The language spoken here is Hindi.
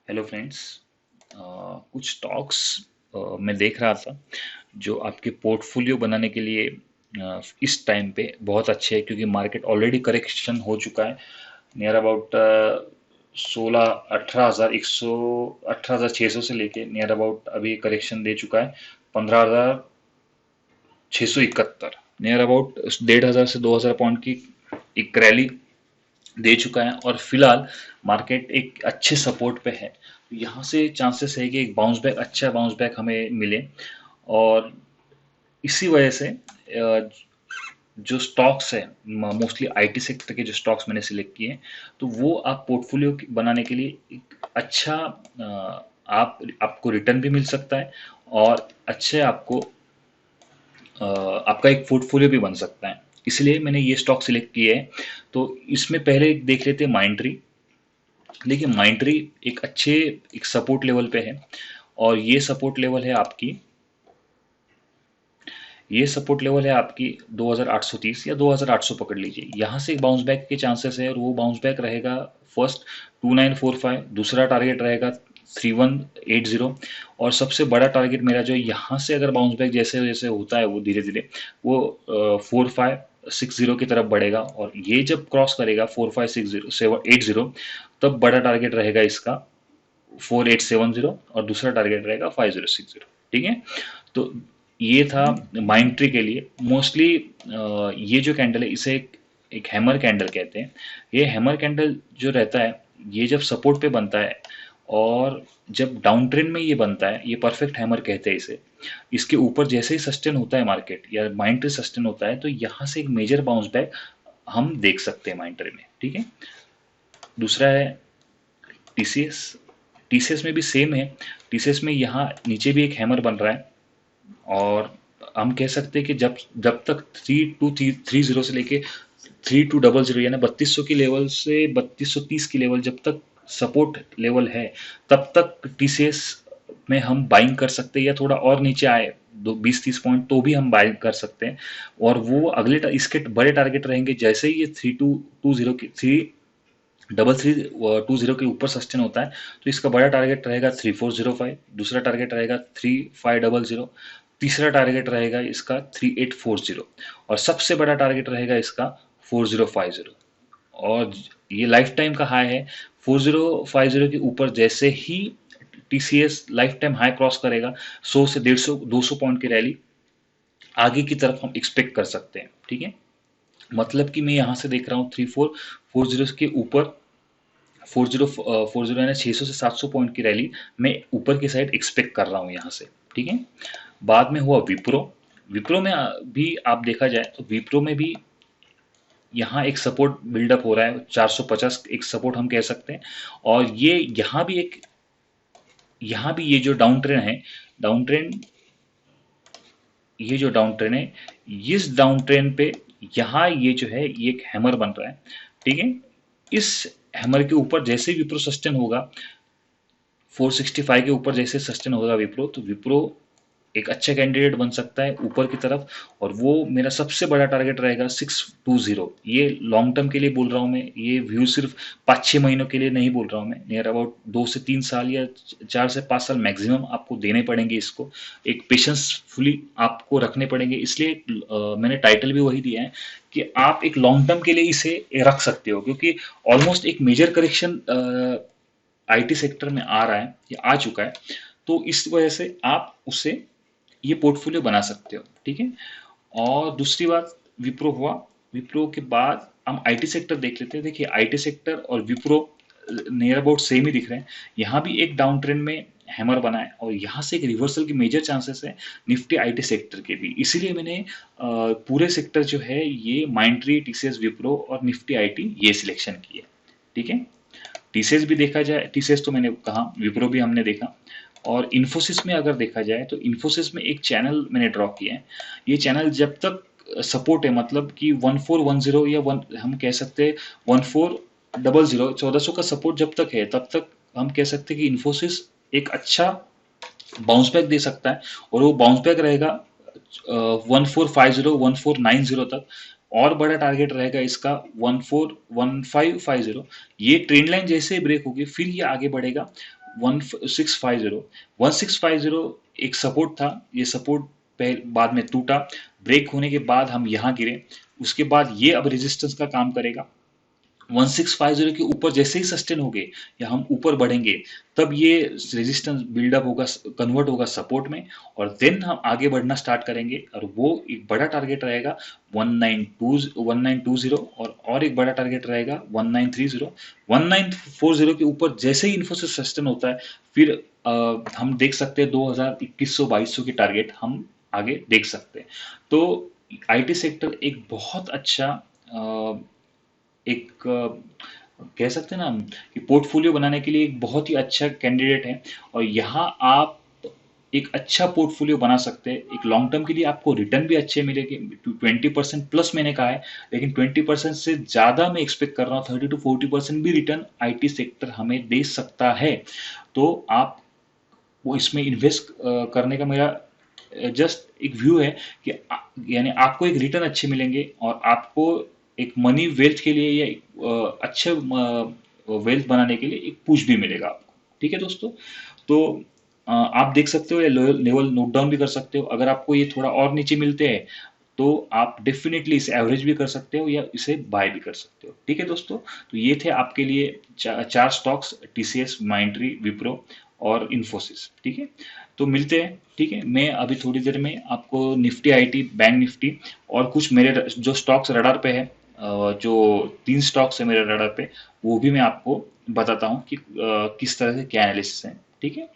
Hello friends. कुछ स्टॉक्स मैं देख रहा था जो आपके पोर्टफोलियो बनाने के लिए इस टाइम पे बहुत अच्छे है, क्योंकि मार्केट ऑलरेडी करेक्शन हो चुका है। नियर अबाउट 18,600 से लेके नियर अबाउट अभी करेक्शन दे चुका है 15,671। नियर अबाउट 1,500 से 2,000 पॉइंट की एक रैली दे चुका है और फिलहाल मार्केट एक अच्छे सपोर्ट पे है। तो यहाँ से चांसेस है कि एक बाउंस बैक, अच्छा बाउंस बैक हमें मिले। और इसी वजह से जो स्टॉक्स है, मोस्टली आईटी सेक्टर के जो स्टॉक्स मैंने सिलेक्ट किए हैं, तो वो आप पोर्टफोलियो बनाने के लिए एक अच्छा आपको रिटर्न भी मिल सकता है और अच्छे आपको आपका एक पोर्टफोलियो भी बन सकता है। इसलिए मैंने ये स्टॉक सिलेक्ट किए हैं। तो इसमें पहले देख लेते हैं माइंट्री। देखिए माइंट्री एक अच्छे एक सपोर्ट लेवल पे है और ये सपोर्ट लेवल है आपकी 2830 या 2800 पकड़ लीजिए। यहाँ से बाउंस बैक के चांसेस है और वो बाउंस बैक रहेगा फर्स्ट 2945, दूसरा टारगेट रहेगा 3180 और सबसे बड़ा टारगेट मेरा जो यहाँ से अगर बाउंस बैक जैसे जैसे होता है वो धीरे धीरे वो 4560 की तरफ बढ़ेगा और ये जब क्रॉस करेगा 4560 तब बड़ा टारगेट रहेगा इसका 4870 और दूसरा टारगेट रहेगा 5060। ठीक है। तो ये था माइंड ट्री के लिए। मोस्टली ये जो कैंडल है इसे एक हैमर कैंडल कहते हैं। ये हैमर कैंडल जो रहता है ये जब सपोर्ट पे बनता है और जब डाउन ट्रेंड में ये बनता है, ये परफेक्ट हैमर कहते हैं इसे। इसके ऊपर जैसे ही सस्टेन होता है मार्केट या माइंड ट्री सस्टेन होता है तो यहाँ से एक मेजर बाउंस बैक हम देख सकते हैं माइंड ट्री में। ठीक है। दूसरा है टीसीएस। टीसीएस में भी सेम है। टीसीएस में यहाँ नीचे भी एक हैमर बन रहा है और हम कह सकते हैं कि जब जब तक 3230 से लेके 3200 यानी 3200 की लेवल से 3230 की लेवल जब तक सपोर्ट लेवल है तब तक टीसीएस में हम बाइंग कर सकते हैं, या थोड़ा और नीचे आए 20-30 पॉइंट तो भी हम बाइंग कर सकते हैं। और वो इसके बड़े टारगेट रहेंगे जैसे ही ये 3220 की 3320 के ऊपर सस्टेन होता है तो इसका बड़ा टारगेट रहेगा 3405, दूसरा टारगेट रहेगा 3500, तीसरा टारगेट रहेगा इसका 3840 और सबसे बड़ा टारगेट रहेगा इसका 4050। और ये लाइफ टाइम का हाई है। 4050 के ऊपर जैसे ही TCS lifetime high cross करेगा 100 से 150 200 पॉइंट की रैली आगे की तरफ हम एक्सपेक्ट कर सकते हैं। ठीक है। मतलब कि मैं यहाँ से देख रहा हूँ 3440 के ऊपर 40 यानी 600 से 700 पॉइंट की रैली मैं ऊपर की साइड एक्सपेक्ट कर रहा हूँ यहाँ से। ठीक है। बाद में हुआ विप्रो। विप्रो में भी आप देखा जाए तो विप्रो में भी यहाँ एक सपोर्ट बिल्डअप हो रहा है 450, एक सपोर्ट हम कह सकते हैं। और यहाँ भी ये जो डाउन ट्रेंड है, डाउन ट्रेंड ये जो डाउन ट्रेंड है इस डाउन ट्रेंड पे यहाँ ये जो है ये एक हैमर बन रहा है। ठीक है। इस हैमर के ऊपर जैसे विप्रो सस्टेन होगा 465 के ऊपर जैसे सस्टेन होगा विप्रो तो विप्रो एक अच्छा कैंडिडेट बन सकता है ऊपर की तरफ। और वो मेरा सबसे बड़ा टारगेट रहेगा 620। ये लॉन्ग टर्म के लिए बोल रहा हूँ मैं, ये व्यू सिर्फ 5-6 महीनों के लिए नहीं बोल रहा हूँ मैं। नियर अबाउट 2 से 3 साल या 4 से 5 साल मैक्सिमम आपको देने पड़ेंगे इसको। एक पेशेंसफुली आपको रखने पड़ेंगे। इसलिए मैंने टाइटल भी वही दिया है कि आप एक लॉन्ग टर्म के लिए इसे रख सकते हो, क्योंकि ऑलमोस्ट एक मेजर करेक्शन आईटी सेक्टर में आ रहा है या आ चुका है। तो इस वजह से आप उसे ये पोर्टफोलियो बना सकते हो। ठीक है। और दूसरी बात विप्रो हुआ। विप्रो के बाद हम आईटी सेक्टर देख लेते हैं। देखिए आईटी सेक्टर और विप्रो नियर अबाउट सेम ही दिख रहे हैं। यहाँ भी एक डाउन ट्रेंड में हैमर बना है और यहाँ से एक रिवर्सल की मेजर चांसेस है निफ्टी आईटी सेक्टर के भी। इसीलिए मैंने पूरे सेक्टर जो है ये माइंट्री, टीसीएस, विप्रो और निफ्टी आईटी ये सिलेक्शन किए। ठीक है। टीसीएस भी देखा जाए, टीसीएस तो मैंने कहा, विप्रो भी हमने देखा। और इन्फोसिस में अगर देखा जाए तो इन्फोसिस में एक चैनल मैंने ड्रॉ किया है। ये चैनल जब तक सपोर्ट है, मतलब कि 1410 या हम कह सकते हैं 1400, 1400 का सपोर्ट जब तक है तब तक हम कह सकते हैं कि इन्फोसिस एक अच्छा बाउंस बैक दे सकता है। और वो बाउंस बैक रहेगा 1450 1490 तक। और बड़ा टारगेट रहेगा इसका 141550। ये ट्रेंड लाइन जैसे ब्रेक होगी फिर ये आगे बढ़ेगा 1650 एक सपोर्ट था, ये सपोर्ट बाद में टूटा, ब्रेक होने के बाद हम यहाँ गिरे, उसके बाद ये अब रेजिस्टेंस का काम करेगा। 1650 के ऊपर जैसे ही सस्टेन हो गए या हम ऊपर बढ़ेंगे, तब ये रेजिस्टेंस बिल्डअप होगा, कन्वर्ट होगा सपोर्ट में, और देन हम आगे बढ़ना स्टार्ट करेंगे, और वो एक बड़ा टारगेट रहेगा 1920 और एक बड़ा टारगेट रहेगा 1930। 1940 के ऊपर जैसे ही इन्फोसिस सस्टेन होता है, फिर हम देख सकते हैं 2021-2200 के टारगेट हम आगे देख सकते हैं। तो आईटी सेक्टर एक बहुत अच्छा एक कह सकते हैं ना हम कि पोर्टफोलियो बनाने के लिए एक बहुत ही अच्छा कैंडिडेट है, और यहाँ आप एक अच्छा पोर्टफोलियो बना सकते हैं। एक लॉन्ग टर्म के लिए आपको रिटर्न भी अच्छे मिलेंगे, 20% प्लस मैंने कहा है, लेकिन 20% से ज़्यादा मैं एक्सपेक्ट कर रहा हूँ, 30 to 40% भी रिटर्न आईटी सेक्टर हमें दे सकता है। तो आप वो इसमें इन्वेस्ट करने का मेरा जस्ट एक व्यू है कि यानी आपको एक रिटर्न अच्छे मिलेंगे, और आपको एक मनी वेल्थ के लिए या अच्छे वेल्थ बनाने के लिए एक पुश भी मिलेगा आपको। ठीक है दोस्तों, तो आप देख सकते हो या लेवल नोट डाउन भी कर सकते हो। अगर आपको ये थोड़ा और नीचे मिलते हैं तो आप डेफिनेटली इसे एवरेज भी कर सकते हो या इसे बाय भी कर सकते हो। ठीक है दोस्तों, तो ये थे आपके लिए चार स्टॉक्स, टीसीएस, माइंट्री, विप्रो और इन्फोसिस। ठीक है, तो मिलते हैं। ठीक है, मैं अभी थोड़ी देर में आपको निफ्टी आईटी, बैंक निफ्टी और कुछ मेरे जो स्टॉक्स रडार पे है, जो 3 स्टॉक्स है मेरे रडार पे, वो भी मैं आपको बताता हूँ कि किस तरह से क्या एनालिसिस है। ठीक है।